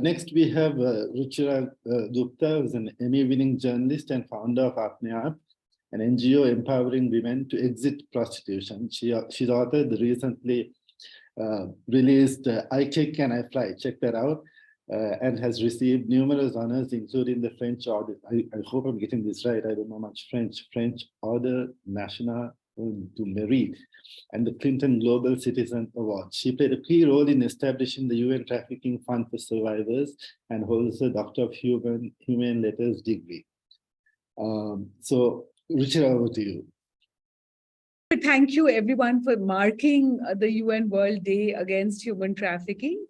Next, we have Ruchira Gupta, who is an Emmy-winning journalist and founder of Apne Aap, an NGO empowering women to exit prostitution. She's authored the recently released I Kick and I Fly. Check that out. And has received numerous honors, including the French Ordre. I hope I'm getting this right. I don't know much French. French Ordre National du Mérite and the Clinton Global Citizen Award. She played a key role in establishing the UN Trafficking Fund for Survivors and holds a Doctor of Humane Letters degree. So, Ruchira, over to you. Thank you, everyone, for marking the UN World Day Against Human Trafficking.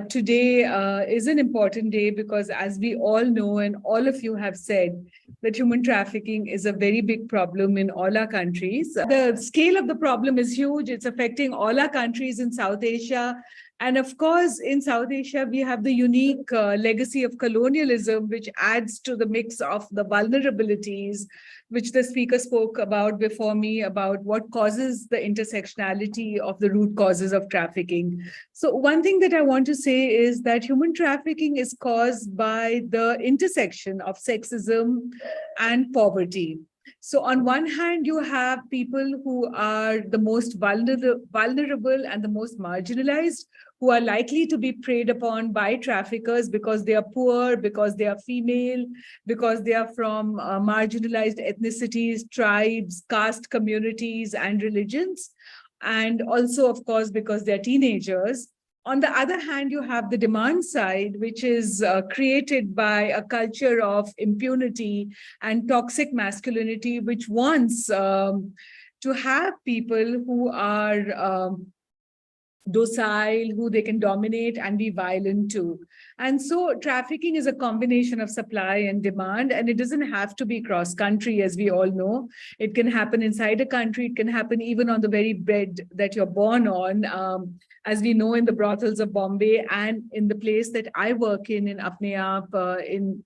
Today is an important day because, as we all know, and all of you have said, that human trafficking is a very big problem in all our countries. The scale of the problem is huge. It's affecting all our countries in South Asia. And of course, in South Asia, we have the unique legacy of colonialism, which adds to the mix of the vulnerabilities, which the speaker spoke about before me, about what causes the intersectionality of the root causes of trafficking. So one thing that I want to say is that human trafficking is caused by the intersection of sexism and poverty. So on one hand, you have people who are the most vulnerable and the most marginalized, who are likely to be preyed upon by traffickers because they are poor, because they are female, because they are from marginalized ethnicities, tribes, caste communities, and religions. And also, of course, because they're teenagers. On the other hand, you have the demand side, which is created by a culture of impunity and toxic masculinity, which wants to have people who are docile, who they can dominate and be violent too. And so trafficking is a combination of supply and demand, and it doesn't have to be cross-country, as we all know. It can happen inside a country. It can happen even on the very bed that you're born on. As we know, in the brothels of Bombay and in the place that I work in Apne Aap, in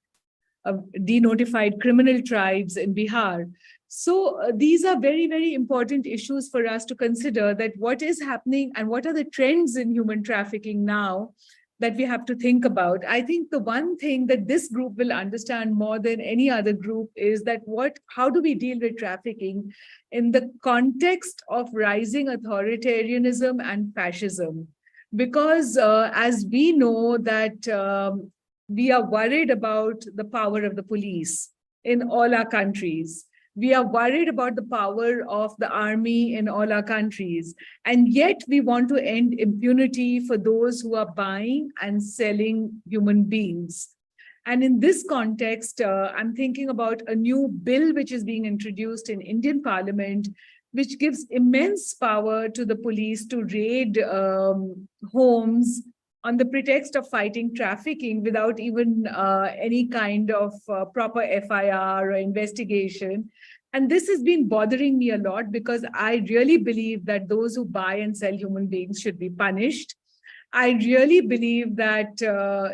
denotified criminal tribes in Bihar. So these are very, very important issues for us to consider, that what is happening and what are the trends in human trafficking now that we have to think about. I think the one thing that this group will understand more than any other group is that how do we deal with trafficking in the context of rising authoritarianism and fascism? Because as we know that we are worried about the power of the police in all our countries. We are worried about the power of the army in all our countries. And yet we want to end impunity for those who are buying and selling human beings. And in this context, I'm thinking about a new bill which is being introduced in Indian Parliament, which gives immense power to the police to raid homes on the pretext of fighting trafficking without even any kind of proper FIR or investigation. And this has been bothering me a lot because I really believe that those who buy and sell human beings should be punished. I really believe that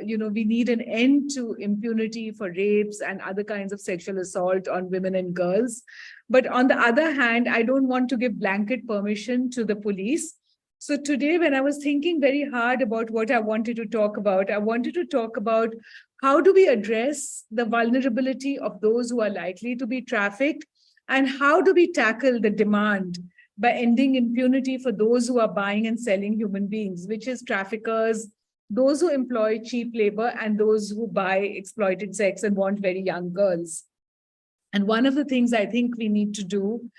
we need an end to impunity for rapes and other kinds of sexual assault on women and girls. But on the other hand, I don't want to give blanket permission to the police. So today, when I was thinking very hard about what I wanted to talk about, I wanted to talk about how do we address the vulnerability of those who are likely to be trafficked, and how do we tackle the demand by ending impunity for those who are buying and selling human beings, which is traffickers, those who employ cheap labor, and those who buy exploited sex and want very young girls. And one of the things I think we need to do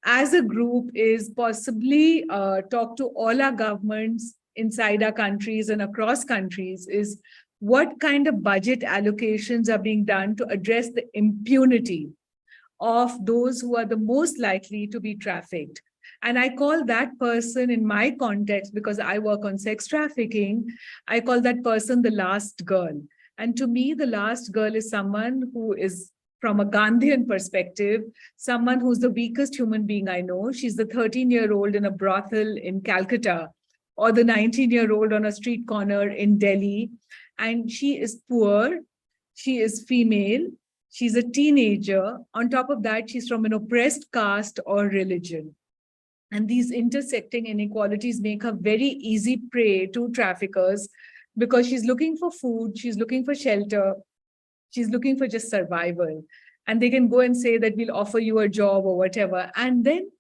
as a group is possibly talk to all our governments inside our countries and across countries, is what kind of budget allocations are being done to address the impunity of those who are the most likely to be trafficked. And I call that person, in my context, because I work on sex trafficking, I call that person the last girl. And to me, the last girl is someone who is, from a Gandhian perspective, someone who's the weakest human being I know. She's the 13-year-old in a brothel in Calcutta, or the 19-year-old on a street corner in Delhi. And she is poor, she is female, she's a teenager. On top of that, she's from an oppressed caste or religion. And these intersecting inequalities make her very easy prey to traffickers because she's looking for food, she's looking for shelter, she's looking for just survival. And they can go and say that we'll offer you a job or whatever. And then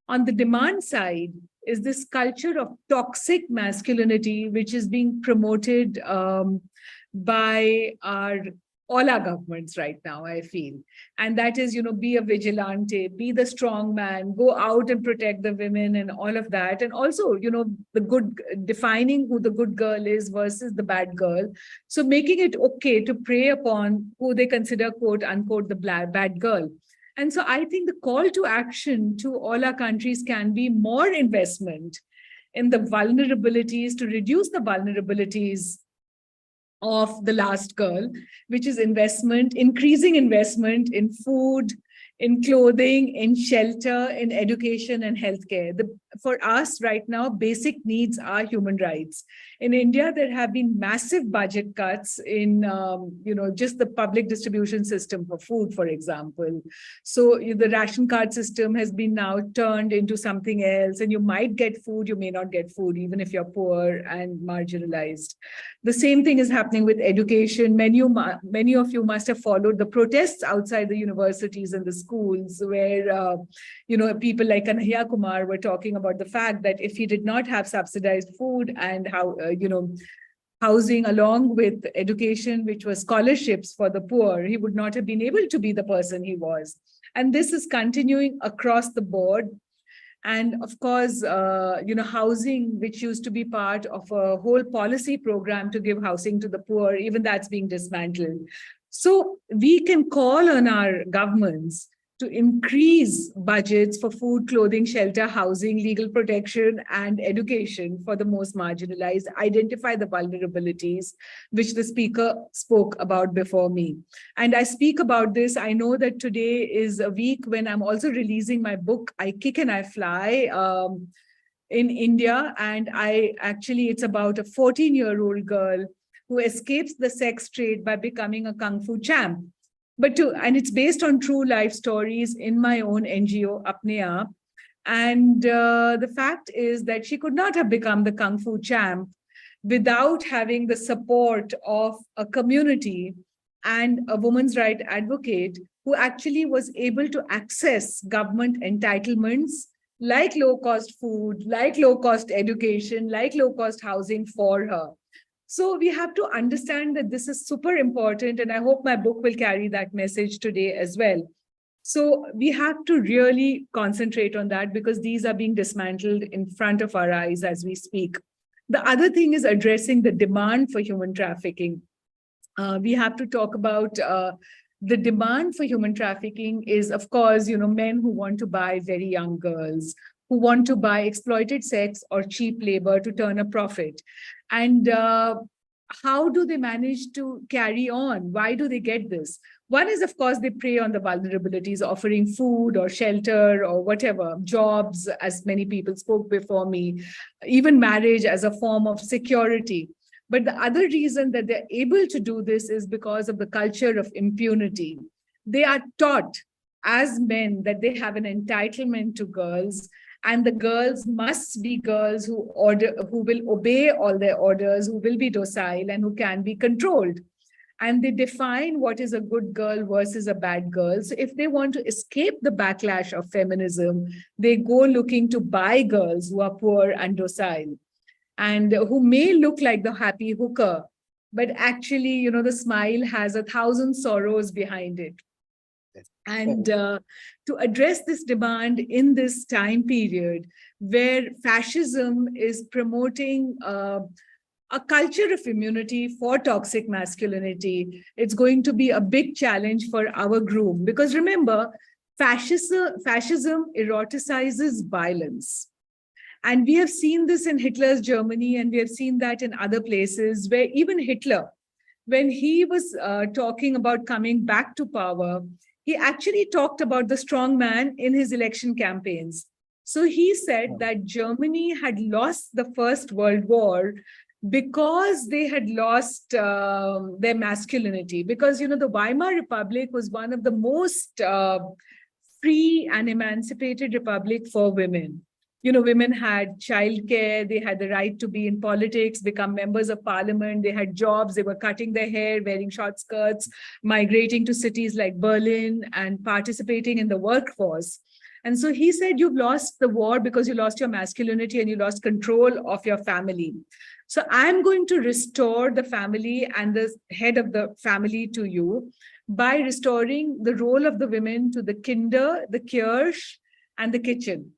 on the demand side is this culture of toxic masculinity, which is being promoted by all our governments right now, I feel. And that is, be a vigilante, be the strong man, go out and protect the women and all of that. And also, the good, defining who the good girl is versus the bad girl. So making it okay to prey upon who they consider, quote unquote, the bad girl. And so I think the call to action to all our countries can be more investment in the vulnerabilities, to reduce the vulnerabilities of the last girl, which is increasing investment in food, in clothing, in shelter, in education and healthcare. For us right now, basic needs are human rights. In India, there have been massive budget cuts in, just the public distribution system for food, for example. So the ration card system has been now turned into something else, and you might get food, you may not get food, even if you're poor and marginalized. The same thing is happening with education. Many of you must have followed the protests outside the universities and the schools where, people like Kanhaiya Kumar were talking about the fact that if he did not have subsidized food and housing along with education, which was scholarships for the poor, he would not have been able to be the person he was. And this is continuing across the board. And of course, housing, which used to be part of a whole policy program to give housing to the poor, even that's being dismantled. So we can call on our governments to increase budgets for food, clothing, shelter, housing, legal protection, and education for the most marginalized, identify the vulnerabilities, which the speaker spoke about before me. And I speak about this, I know that today is a week when I'm also releasing my book, I Kick and I Fly, in India. And it's about a 14-year-old girl who escapes the sex trade by becoming a Kung Fu champ. And it's based on true life stories in my own NGO, Apne Aap. And the fact is that she could not have become the Kung Fu champ without having the support of a community and a women's rights advocate who actually was able to access government entitlements like low-cost food, like low-cost education, like low-cost housing for her. So we have to understand that this is super important, and I hope my book will carry that message today as well. So we have to really concentrate on that because these are being dismantled in front of our eyes as we speak. The other thing is addressing the demand for human trafficking. We have to talk about the demand for human trafficking is, of course, men who want to buy very young girls, who want to buy exploited sex or cheap labor to turn a profit. And how do they manage to carry on? Why do they get this? One is, of course, they prey on the vulnerabilities, offering food or shelter or whatever, jobs, as many people spoke before me, even marriage as a form of security. But the other reason that they're able to do this is because of the culture of impunity. They are taught as men that they have an entitlement to girls, and the girls must be girls who will obey all their orders, who will be docile and who can be controlled. And they define what is a good girl versus a bad girl. So if they want to escape the backlash of feminism, they go looking to buy girls who are poor and docile and who may look like the happy hooker, but actually, the smile has 1,000 sorrows behind it. And to address this demand in this time period where fascism is promoting a culture of immunity for toxic masculinity, it's going to be a big challenge for our group. Because remember, fascism eroticizes violence. And we have seen this in Hitler's Germany, and we have seen that in other places where even Hitler, when he was talking about coming back to power, he actually talked about the strong man in his election campaigns. So he said that Germany had lost the First World War because they had lost their masculinity. Because, the Weimar Republic was one of the most free and emancipated republic for women. women had childcare, they had the right to be in politics, become members of parliament, they had jobs, they were cutting their hair, wearing short skirts, migrating to cities like Berlin and participating in the workforce. And so he said, you've lost the war because you lost your masculinity and you lost control of your family. So I'm going to restore the family and the head of the family to you by restoring the role of the women to the Kinder, the Kirche, and the kitchen.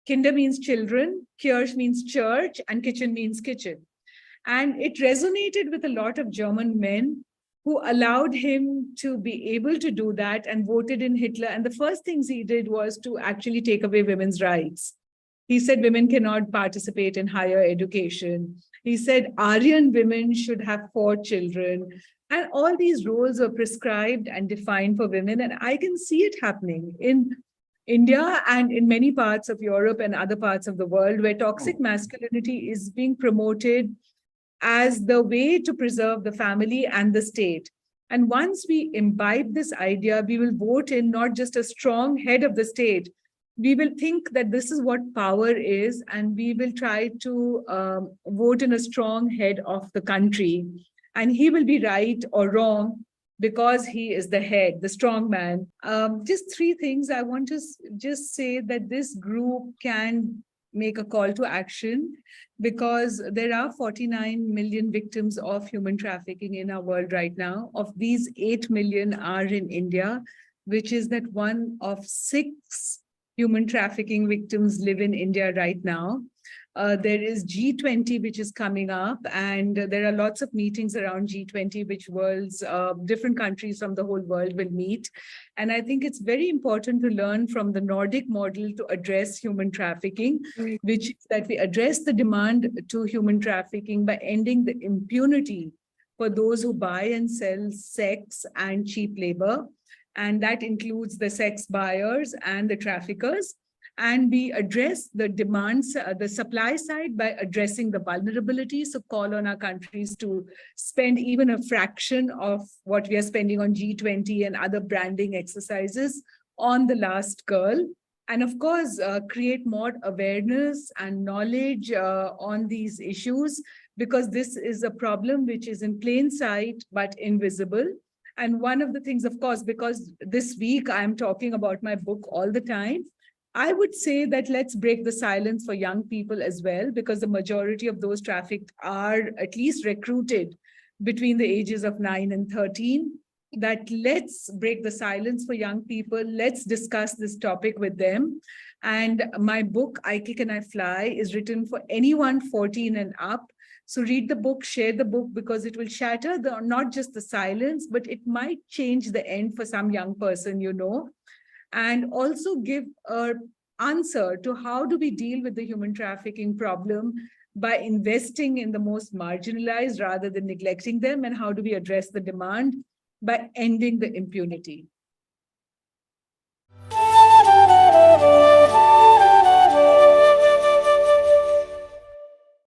Kinder means children, Kirche means church, and kitchen means kitchen. And it resonated with a lot of German men who allowed him to be able to do that and voted in Hitler. And the first things he did was to actually take away women's rights. He said women cannot participate in higher education. He said Aryan women should have 4 children. And all these roles were prescribed and defined for women. And I can see it happening in India and in many parts of Europe and other parts of the world where toxic masculinity is being promoted as the way to preserve the family and the state. And once we imbibe this idea, we will vote in not just a strong head of the state. We will think that this is what power is, and we will try to vote in a strong head of the country. And he will be right or wrong because he is the head, the strong man. Just 3 things I want to just say that this group can make a call to action, because there are 49 million victims of human trafficking in our world right now. Of these, 8 million are in India, which is that 1 of 6 human trafficking victims live in India right now. There is G20, which is coming up, and there are lots of meetings around G20, which different countries from the whole world will meet. And I think it's very important to learn from the Nordic model to address human trafficking, which is that we address the demand to human trafficking by ending the impunity for those who buy and sell sex and cheap labor. And that includes the sex buyers and the traffickers. And we address the demands, the supply side, by addressing the vulnerabilities. So call on our countries to spend even a fraction of what we are spending on G20 and other branding exercises on the last girl. And of course, create more awareness and knowledge on these issues, because this is a problem which is in plain sight, but invisible. And one of the things, of course, because this week I'm talking about my book all the time, I would say that let's break the silence for young people as well, because the majority of those trafficked are at least recruited between the ages of 9 and 13. That let's break the silence for young people. Let's discuss this topic with them. And my book, I Kick and I Fly, is written for anyone 14 and up. So read the book, share the book, because it will shatter not just the silence, but it might change the end for some young person, and also give an answer to how do we deal with the human trafficking problem by investing in the most marginalized rather than neglecting them, and how do we address the demand by ending the impunity.